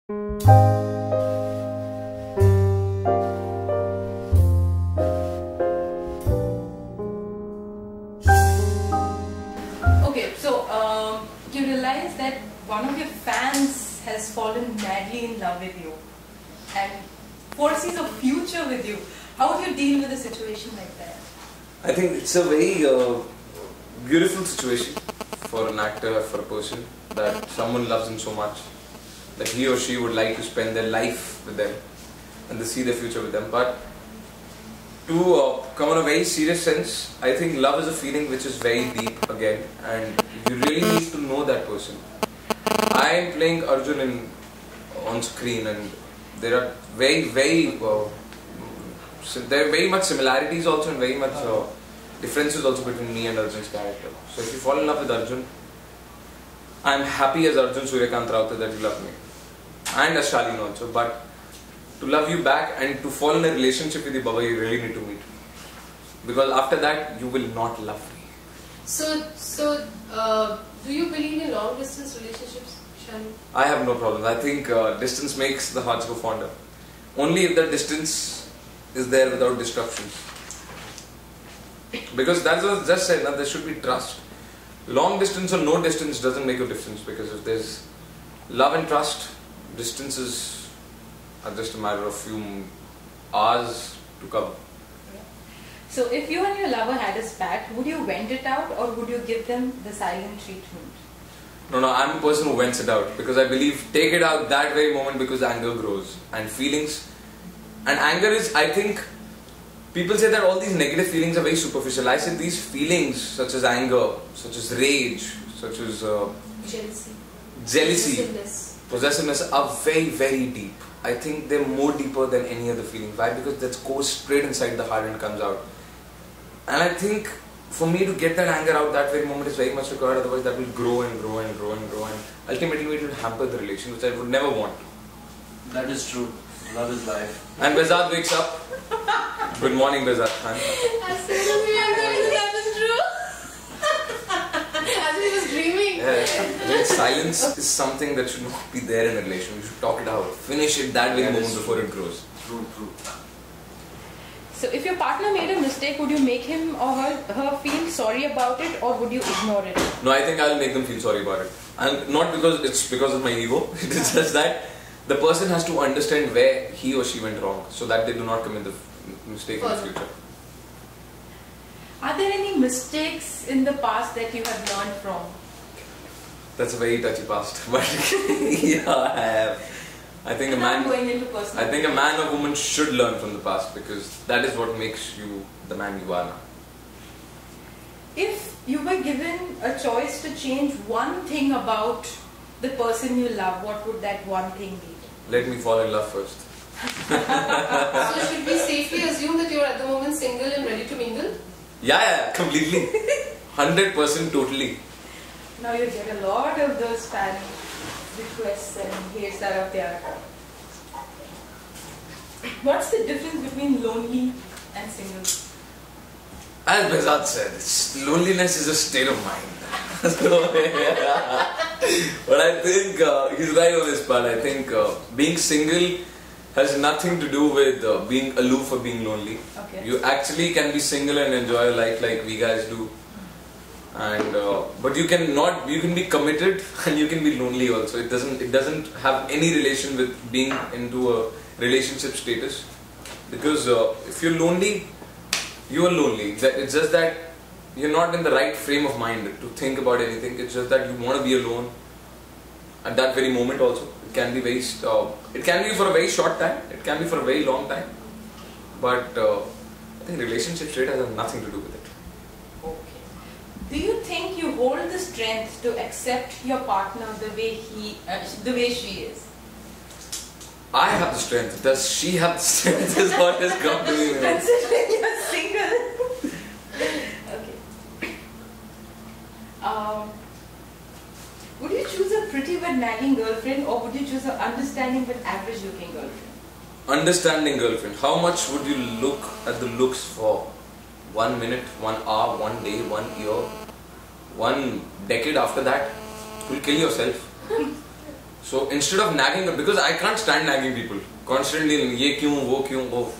Okay, so you realize that one of your fans has fallen madly in love with you and foresees a future with you. How would you deal with a situation like that? I think it's a very beautiful situation for an actor, for a person, that someone loves him so much that he or she would like to spend their life with them and to see their future with them. But to come on a very serious sense, I think love is a feeling which is very deep again, and you really need to know that person. I am playing Arjun on screen, and there are very much similarities also, and very much differences also between me and Arjun's character. So if you fall in love with Arjun, I am happy as Arjun Suryakant Rautar that you love me, and as Shaleen also. But to love you back and to fall in a relationship with you, Baba, you really need to meet me, because after that you will not love me. So, do you believe in long distance relationships, Shaleen? I have no problem. I think distance makes the hearts go fonder. Only if the distance is there without disruptions. Because that's what I just said, there should be trust. Long distance or no distance doesn't make a difference, because if there's love and trust, distances are just a matter of few hours to cover. So if you and your lover had a spat, would you vent it out or would you give them the silent treatment? No, I'm a person who vents it out, because I believe take it out that very moment, because anger grows and feelings. And anger is, I think, people say that all these negative feelings are very superficial. I say these feelings such as anger, such as rage, such as jealousy, possessiveness are very deep. I think they're more deeper than any other feeling. Why? Because that goes straight inside the heart and comes out. And I think for me to get that anger out that very moment is very much required, otherwise that will grow and ultimately it will hamper the relation, which I would never want. That is true. Love is life. And Behzad wakes up. Good morning, Behzad. That is true. As he was dreaming. Silence is something that should not be there in a relation. You should talk it out. Finish it that very moment before it grows. True. So if your partner made a mistake, would you make him or her feel sorry about it, or would you ignore it? No, I think I'll make them feel sorry about it. And not because it's because of my ego. It is just that the person has to understand where he or she went wrong, so that they do not commit the mistake in the future. Are there any mistakes in the past that you have learned from? That's a very touchy past, but yeah, I have. I think a man or woman should learn from the past, because that is what makes you the man you are now. If you were given a choice to change one thing about the person you love, what would that one thing be? Let me fall in love first. So should we safely assume that you are at the moment single and ready to mingle? Yeah, completely. 100% totally. Now you get a lot of those fan requests and hates that out there. What's the difference between lonely and single? As Behzad said, loneliness is a state of mind. But I think he's right on this part. I think being single has nothing to do with being aloof or being lonely. Okay. You actually can be single and enjoy life like we guys do. And but you can be committed and you can be lonely also. It doesn't have any relation with being into a relationship status, because if you're lonely, you are lonely. It's just that you're not in the right frame of mind to think about anything. It's just that you want to be alone at that very moment also. It can be it can be for a very short time, it can be for a very long time, but I think relationship status has nothing to do with it. Do you think you hold the strength to accept your partner the way she is? I have the strength. Does she have the strength? Is what has come to me. Considering you're single. Okay. Would you choose a pretty but nagging girlfriend, or would you choose an understanding but average looking girlfriend? Understanding girlfriend. How much would you look at the looks for? 1 minute, 1 hour, 1 day, 1 year, 1 decade after that? You'll kill yourself. So instead of nagging, because I can't stand nagging people constantly, ye kyun, wo kyun, oh.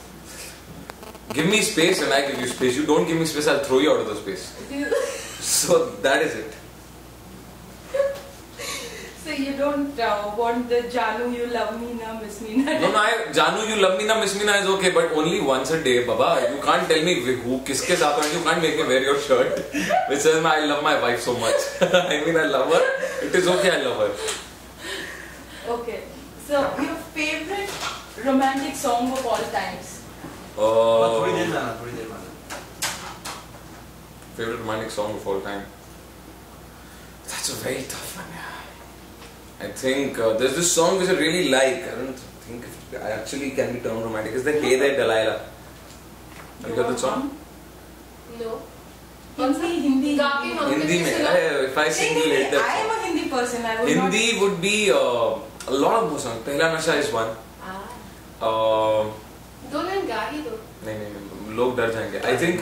Give me space and I give you space. You don't give me space, I'll throw you out of the space. So that is it. So you don't want the Janu, you love me na, miss me na. No, Janu, you love me na, miss me na is okay, but only once a day, Baba. You can't tell me who, kiske saath hai. You can't make me wear your shirt which says I love my wife so much. I mean, I love her. It is okay, I love her. Okay. So your favorite romantic song of all times? थोड़ी देर में आना. Favorite romantic song of all time? That's a very tough one. I think there's this song which I really like. I don't think it actually can be termed romantic. It's the Hey There Delilah. Have you heard that song? No. Hindi. Hindi mein. If I sing, you'll hate that I am song. a Hindi person. I would Hindi would be a lot of more songs. Pehla Nasha is one. दो line गा ही दो. नहीं, लोग डर जाएंगे. I think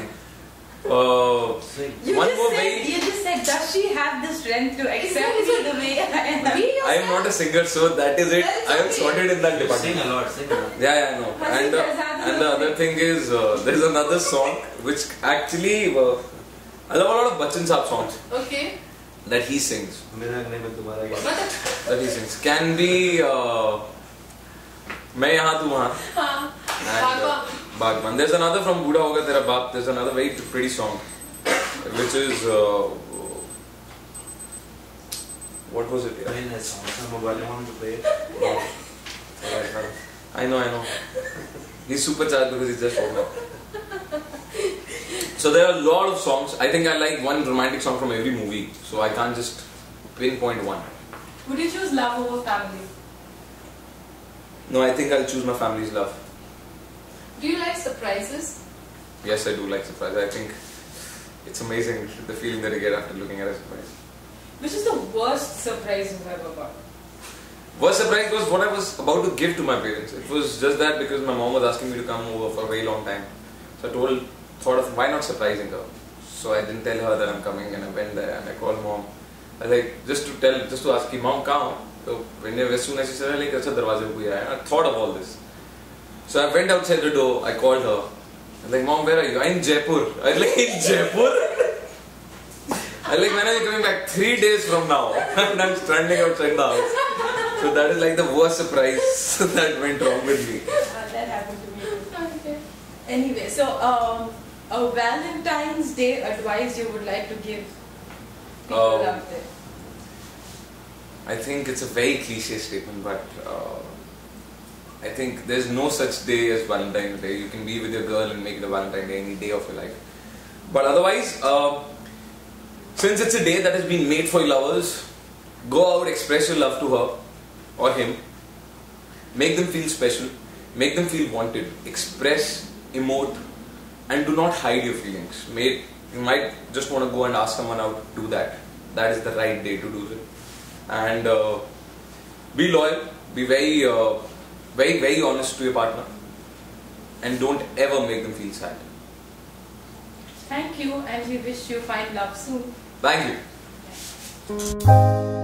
Sing. one more very. You just said, does she have the strength to accept me the way I am? I am not a singer, so that is it. That's I am okay. sorted in that Sing department. a lot. Sing a lot. Yeah, I know. And the other thing is, there's another song which actually I love a lot of Bachchan Saab songs Okay. that he sings. मेरे अगले में तुम्हारा क्या? मतलब That he sings can be मैं यहाँ तू वहाँ. हाँ. And Bhagwan. There's another from Buddha Hoga Tera Baap. There's another very pretty song, which is what was it? Very nice song. Some mobile want to play it. I know. He's super charged because he's just woken up. So there are a lot of songs. I think I like one romantic song from every movie. So I can't just pinpoint one. Would you choose love over family? No, I think I'll choose my family's love. Do you like surprises? Yes, I do like surprise. I think it's amazing the feeling that you get after looking at a surprise. Which is the worst surprise you've ever got? Worst surprise was what I was about to give to my parents. It was just that because my mom was asking me to come over for a very long time. So I thought of why not surprising her. So I didn't tell her that I'm coming, and I went there and I called mom. I was like, just to ask, mom, kahan? So as soon as she said, like, acha darwaze pe koi aaya. I thought of all this. So I went outside the door, I called her. I was like, Mom, where are you? I'm in Jaipur. I was like, in Jaipur? I was like, when are you coming back? 3 days from now. And I'm standing outside the house. So that is like the worst surprise that went wrong with me. That happened to me too. Okay. Anyway, so a Valentine's Day advice you would like to give people out there? I think it's a very cliche statement, but I think there's no such day as Valentine's Day. You can be with your girl and make it a Valentine's Day any day of your life. But otherwise, since it's a day that has been made for lovers, go out, express your love to her or him. Make them feel special. Make them feel wanted. Express, emote, and do not hide your feelings. You might just want to go and ask someone out to do that. That is the right day to do it. And be loyal. Be very, very honest to your partner. And don't ever make them feel sad. Thank you, and we wish you find love soon. Thank you.